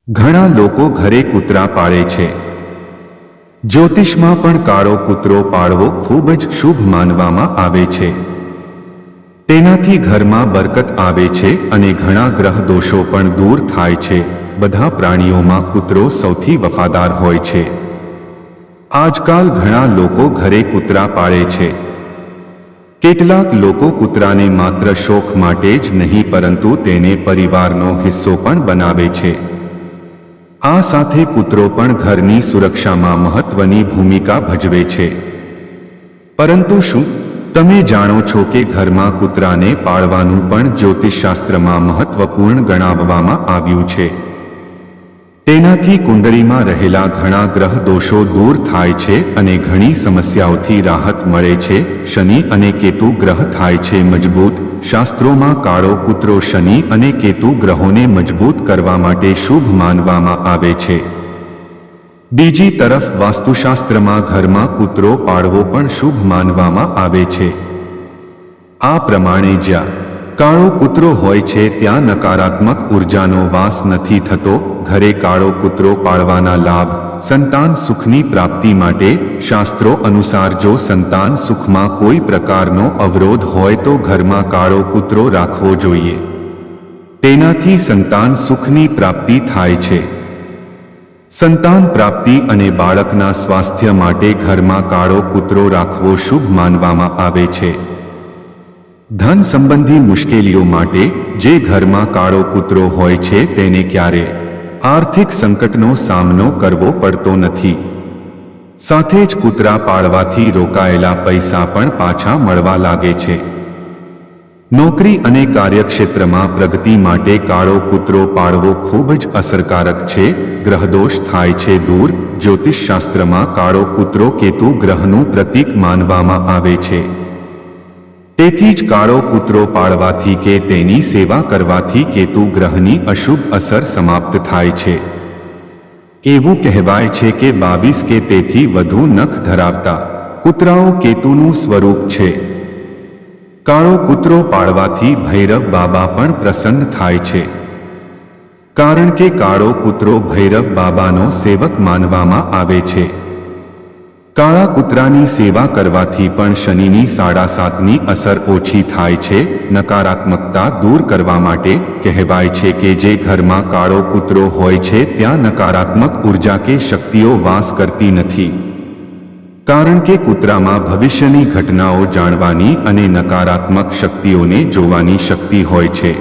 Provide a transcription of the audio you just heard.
ઘણા લોકો ઘરે કૂતરા પાળે છે. જ્યોતિષમાં પણ કાળો કૂતરો પાળવો ખૂબ જ શુભ માનવામાં આવે છે. તેનાથી ઘરમાં બરકત આવે છે અને ઘણા ગ્રહ દોષો પણ દૂર થાય છે. બધા પ્રાણીઓમાં કૂતરો સૌથી વફાદાર હોય છે. આજકાલ ઘણા લોકો ઘરે કૂતરા પાળે છે. કેટલાક લોકો કૂતરાને માત્ર શોખ માટે જ નહીં પરંતુ તેને પરિવારનો હિસ્સો પણ બનાવે છે. આ સાથે કૂતરો પણ ઘરની સુરક્ષામાં મહત્વની ભૂમિકા ભજવે છે. પરંતુ શું તમે જાણો છો કે ઘરમાં કૂતરાને પાળવાનું પણ જ્યોતિષશાસ્ત્રમાં મહત્વપૂર્ણ ગણાવવામાં આવ્યું છે? તેનાથી કુંડળીમાં રહેલા ઘણા ગ્રહ દોષો દૂર થાય છે અને ઘણી સમસ્યાઓથી રાહત મળે છે. શનિ અને કેતુ ગ્રહ થાય છે મજબૂત. શાસ્ત્રોમાં કાળો કૂતરો શનિ અને કેતુ ગ્રહોને મજબૂત કરવા માટે શુભ માનવામાં આવે છે. બીજી તરફ વાસ્તુશાસ્ત્રમાં ઘરમાં કૂતરો પાળવો પણ શુભ માનવામાં આવે છે. આ પ્રમાણે જ્યાં કાળો કૂતરો હોય છે ત્યાં નકારાત્મક ઉર્જાનો વાસ નથી થતો. ઘરે કાળો કૂતરો પાળવાના લાભ: સંતાન સુખની પ્રાપ્તિ માટે. શાસ્ત્રો અનુસાર જો સંતાન સુખમાં કોઈ પ્રકારનો અવરોધ હોય તો ઘરમાં કાળો કૂતરો રાખવો જોઈએ. તેનાથી સંતાન સુખની પ્રાપ્તિ થાય છે. સંતાન પ્રાપ્તિ અને બાળકના સ્વાસ્થ્ય માટે ઘરમાં કાળો કૂતરો રાખવો શુભ માનવામાં આવે છે. ધન સંબંધી મુશ્કેલીઓ માટે જે ઘરમાં કાળો કૂતરો હોય છે તેને ક્યારે આર્થિક સંકટનો સામનો કરવો પડતો નથી. સાથે જ કૂતરા પાળવાથી રોકાયેલા પૈસા પણ પાછા મળવા લાગે છે. નોકરી અને કાર્યક્ષેત્રમાં પ્રગતિ માટે કાળો કૂતરો પાળવો ખૂબ જ અસરકારક છે. ગ્રહદોષ થાય છે દૂર. જ્યોતિષશાસ્ત્રમાં કાળો કૂતરો કેતુ ગ્રહનું પ્રતીક માનવામાં આવે છે. તેથી જ કાળો કૂતરો પાળવાથી કે તેની સેવા કરવાથી કેતુ ગ્રહની અશુભ અસર સમાપ્ત થાય છે. એવું કહેવાય છે કે 22 કે તેથી વધુ નખ ધરાવતા કૂતરાઓ કેતુનું સ્વરૂપ છે. કાળો કૂતરો પાળવાથી ભૈરવ બાબા પણ પ્રસન્ન થાય છે. કારણ કે કાળો કૂતરો ભૈરવ બાબાનો સેવક માનવામાં આવે છે. કાળા કૂતરાની સેવા કરવાથી પણ શનિની 7.5ની અસર ઓછી થાય છે. નકારાત્મકતા દૂર કરવા માટે કહેવાય છે કે જે ઘરમાં કાળો કૂતરો હોય છે ત્યાં નકારાત્મક ઉર્જા કે શક્તિઓ વાસ કરતી નથી. કારણ કે કૂતરામાં ભવિષ્યની ઘટનાઓ જાણવાની અને નકારાત્મક શક્તિઓને જોવાની શક્તિ હોય છે.